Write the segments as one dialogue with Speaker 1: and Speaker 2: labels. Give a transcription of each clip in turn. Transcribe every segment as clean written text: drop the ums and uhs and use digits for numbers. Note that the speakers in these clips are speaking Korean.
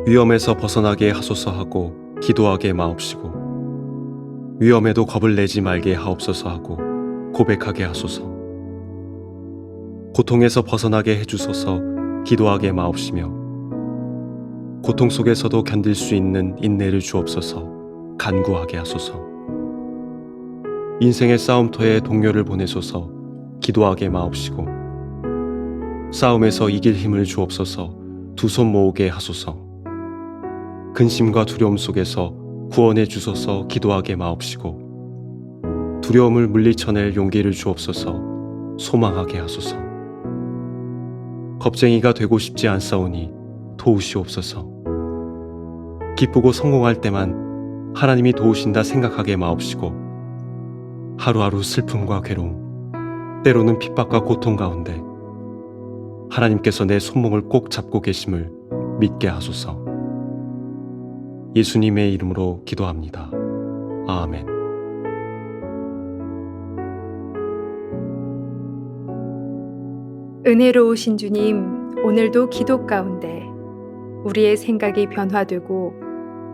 Speaker 1: 위험에서 벗어나게 하소서 하고 기도하게 마옵시고, 위험에도 겁을 내지 말게 하옵소서 하고 고백하게 하소서. 고통에서 벗어나게 해주소서 기도하게 마옵시며, 고통 속에서도 견딜 수 있는 인내를 주옵소서 간구하게 하소서. 인생의 싸움터에 동료를 보내소서 기도하게 마옵시고, 싸움에서 이길 힘을 주옵소서 두 손 모으게 하소서. 근심과 두려움 속에서 구원해 주소서 기도하게 마옵시고, 두려움을 물리쳐낼 용기를 주옵소서 소망하게 하소서. 겁쟁이가 되고 싶지 않사오니 도우시옵소서. 기쁘고 성공할 때만 하나님이 도우신다 생각하게 마옵시고, 하루하루 슬픔과 괴로움, 때로는 핍박과 고통 가운데 하나님께서 내 손목을 꼭 잡고 계심을 믿게 하소서. 예수님의 이름으로 기도합니다. 아멘.
Speaker 2: 은혜로우신 주님, 오늘도 기도 가운데 우리의 생각이 변화되고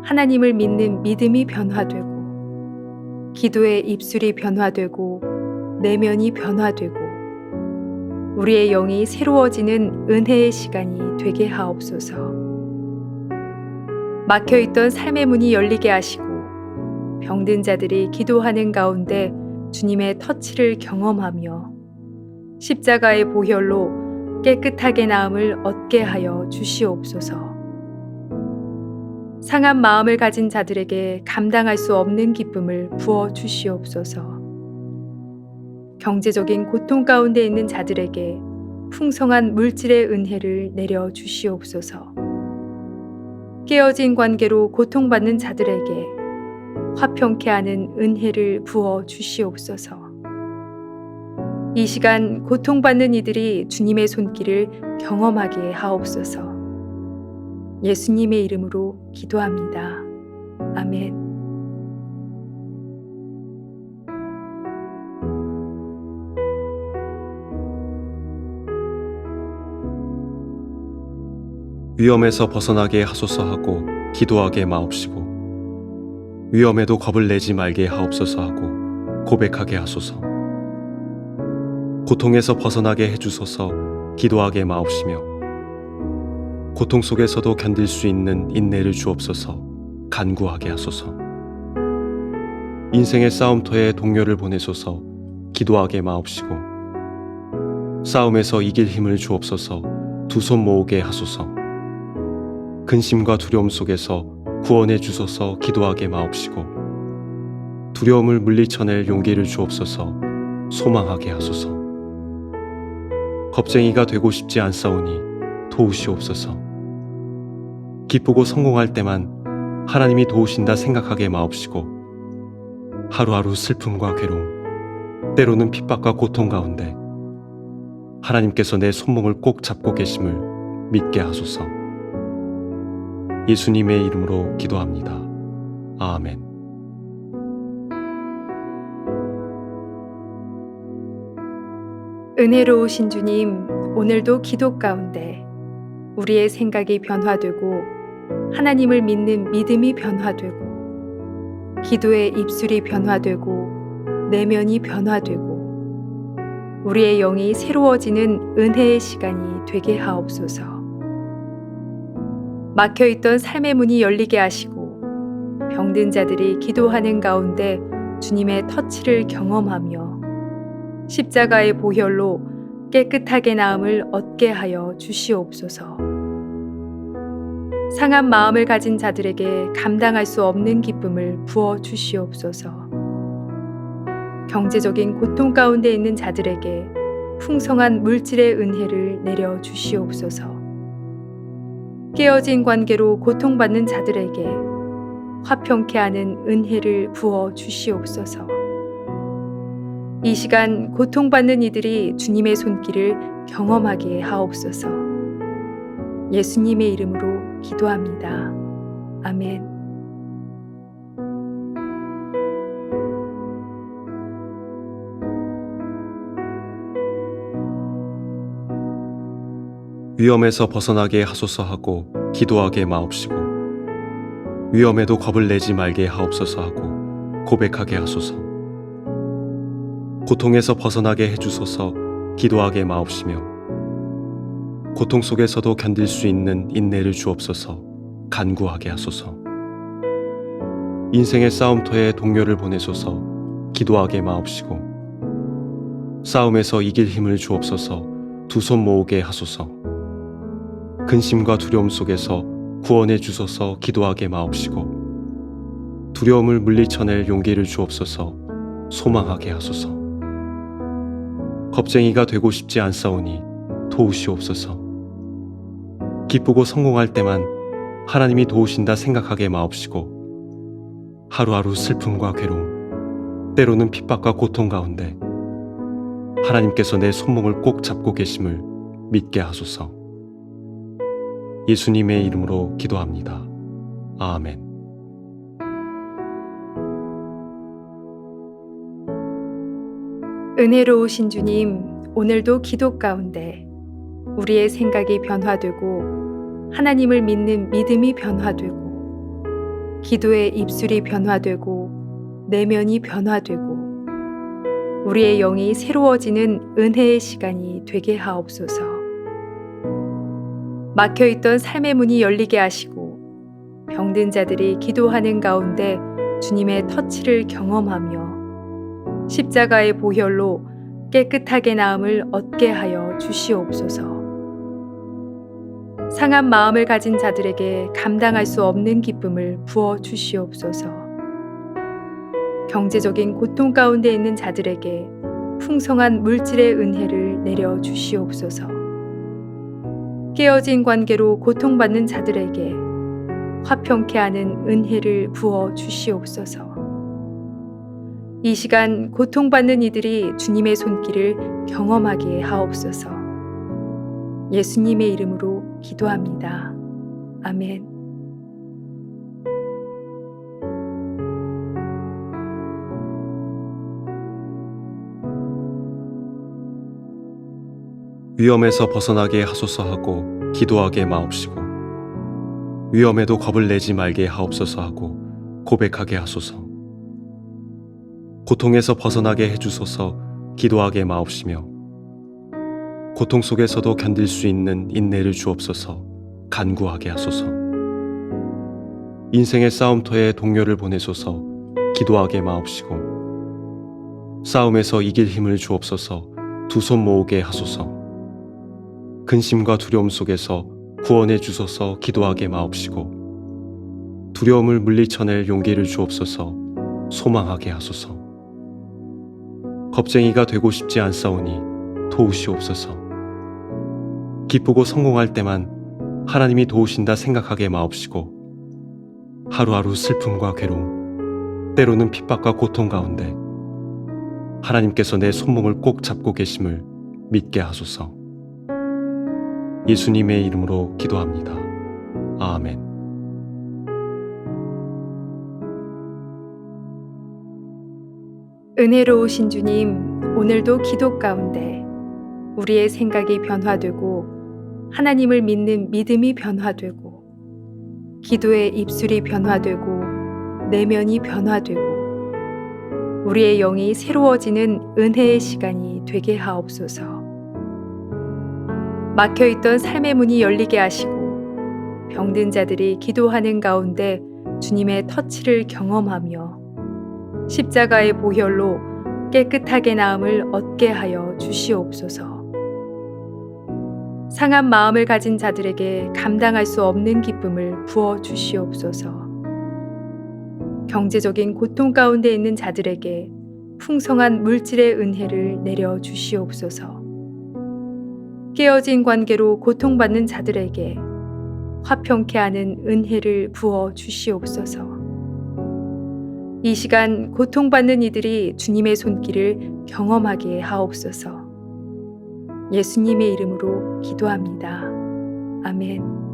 Speaker 2: 하나님을 믿는 믿음이 변화되고 기도의 입술이 변화되고 내면이 변화되고 우리의 영이 새로워지는 은혜의 시간이 되게 하옵소서. 막혀있던 삶의 문이 열리게 하시고 병든 자들이 기도하는 가운데 주님의 터치를 경험하며 십자가의 보혈로 깨끗하게 나음을 얻게 하여 주시옵소서. 상한 마음을 가진 자들에게 감당할 수 없는 기쁨을 부어 주시옵소서. 경제적인 고통 가운데 있는 자들에게 풍성한 물질의 은혜를 내려 주시옵소서. 깨어진 관계로 고통받는 자들에게 화평케 하는 은혜를 부어 주시옵소서. 이 시간 고통받는 이들이 주님의 손길을 경험하게 하옵소서. 예수님의 이름으로 기도합니다. 아멘.
Speaker 1: 위험에서 벗어나게 하소서 하고 기도하게 마옵시고, 위험에도 겁을 내지 말게 하옵소서 하고 고백하게 하소서. 고통에서 벗어나게 해주소서 기도하게 마옵시며, 고통 속에서도 견딜 수 있는 인내를 주옵소서 간구하게 하소서. 인생의 싸움터에 동료를 보내소서 기도하게 마옵시고, 싸움에서 이길 힘을 주옵소서 두 손 모으게 하소서. 근심과 두려움 속에서 구원해 주소서 기도하게 마옵시고, 두려움을 물리쳐낼 용기를 주옵소서 소망하게 하소서. 겁쟁이가 되고 싶지 않사오니 도우시옵소서. 기쁘고 성공할 때만 하나님이 도우신다 생각하게 마옵시고, 하루하루 슬픔과 괴로움, 때로는 핍박과 고통 가운데 하나님께서 내 손목을 꼭 잡고 계심을 믿게 하소서. 예수님의 이름으로 기도합니다. 아멘.
Speaker 2: 은혜로우신 주님, 오늘도 기도 가운데 우리의 생각이 변화되고 하나님을 믿는 믿음이 변화되고 기도의 입술이 변화되고 내면이 변화되고 우리의 영이 새로워지는 은혜의 시간이 되게 하옵소서. 막혀있던 삶의 문이 열리게 하시고 병든 자들이 기도하는 가운데 주님의 터치를 경험하며 십자가의 보혈로 깨끗하게 나음을 얻게 하여 주시옵소서. 상한 마음을 가진 자들에게 감당할 수 없는 기쁨을 부어 주시옵소서. 경제적인 고통 가운데 있는 자들에게 풍성한 물질의 은혜를 내려 주시옵소서. 깨어진 관계로 고통받는 자들에게 화평케 하는 은혜를 부어 주시옵소서. 이 시간 고통받는 이들이 주님의 손길을 경험하게 하옵소서. 예수님의 이름으로 기도합니다. 아멘.
Speaker 1: 위험에서 벗어나게 하소서 하고 기도하게 마옵시고 위험에도 겁을 내지 말게 하옵소서 하고 고백하게 하소서. 고통에서 벗어나게 해주소서 기도하게 마옵시며 고통 속에서도 견딜 수 있는 인내를 주옵소서 간구하게 하소서. 인생의 싸움터에 동료를 보내소서 기도하게 마옵시고 싸움에서 이길 힘을 주옵소서 두 손 모으게 하소서. 근심과 두려움 속에서 구원해 주소서 기도하게 마옵시고 두려움을 물리쳐낼 용기를 주옵소서 소망하게 하소서. 겁쟁이가 되고 싶지 않사오니 도우시옵소서. 기쁘고 성공할 때만 하나님이 도우신다 생각하게 마옵시고 하루하루 슬픔과 괴로움 때로는 핍박과 고통 가운데 하나님께서 내 손목을 꼭 잡고 계심을 믿게 하소서. 예수님의 이름으로 기도합니다. 아멘.
Speaker 2: 은혜로우신 주님, 오늘도 기도 가운데 우리의 생각이 변화되고 하나님을 믿는 믿음이 변화되고 기도의 입술이 변화되고 내면이 변화되고 우리의 영이 새로워지는 은혜의 시간이 되게 하옵소서. 막혀있던 삶의 문이 열리게 하시고 병든 자들이 기도하는 가운데 주님의 터치를 경험하며 십자가의 보혈로 깨끗하게 나음을 얻게 하여 주시옵소서. 상한 마음을 가진 자들에게 감당할 수 없는 기쁨을 부어 주시옵소서. 경제적인 고통 가운데 있는 자들에게 풍성한 물질의 은혜를 내려 주시옵소서. 깨어진 관계로 고통받는 자들에게 화평케 하는 은혜를 부어 주시옵소서. 이 시간 고통받는 이들이 주님의 손길을 경험하게 하옵소서. 예수님의 이름으로 기도합니다. 아멘.
Speaker 1: 위험에서 벗어나게 하소서 하고 기도하게 마옵시고 위험에도 겁을 내지 말게 하옵소서 하고 고백하게 하소서. 고통에서 벗어나게 해주소서 기도하게 마옵시며 고통 속에서도 견딜 수 있는 인내를 주옵소서 간구하게 하소서. 인생의 싸움터에 동료를 보내소서 기도하게 마옵시고 싸움에서 이길 힘을 주옵소서 두 손 모으게 하소서. 근심과 두려움 속에서 구원해 주소서 기도하게 마옵시고 두려움을 물리쳐낼 용기를 주옵소서 소망하게 하소서. 겁쟁이가 되고 싶지 않사오니 도우시옵소서. 기쁘고 성공할 때만 하나님이 도우신다 생각하게 마옵시고 하루하루 슬픔과 괴로움 때로는 핍박과 고통 가운데 하나님께서 내 손목을 꼭 잡고 계심을 믿게 하소서. 예수님의 이름으로 기도합니다. 아멘.
Speaker 2: 은혜로우신 주님, 오늘도 기도 가운데 우리의 생각이 변화되고 하나님을 믿는 믿음이 변화되고 기도의 입술이 변화되고 내면이 변화되고 우리의 영이 새로워지는 은혜의 시간이 되게 하옵소서. 막혀있던 삶의 문이 열리게 하시고 병든 자들이 기도하는 가운데 주님의 터치를 경험하며 십자가의 보혈로 깨끗하게 나음을 얻게 하여 주시옵소서. 상한 마음을 가진 자들에게 감당할 수 없는 기쁨을 부어 주시옵소서. 경제적인 고통 가운데 있는 자들에게 풍성한 물질의 은혜를 내려 주시옵소서. 깨어진 관계로 고통받는 자들에게 화평케 하는 은혜를 부어 주시옵소서. 이 시간 고통받는 이들이 주님의 손길을 경험하게 하옵소서. 예수님의 이름으로 기도합니다. 아멘.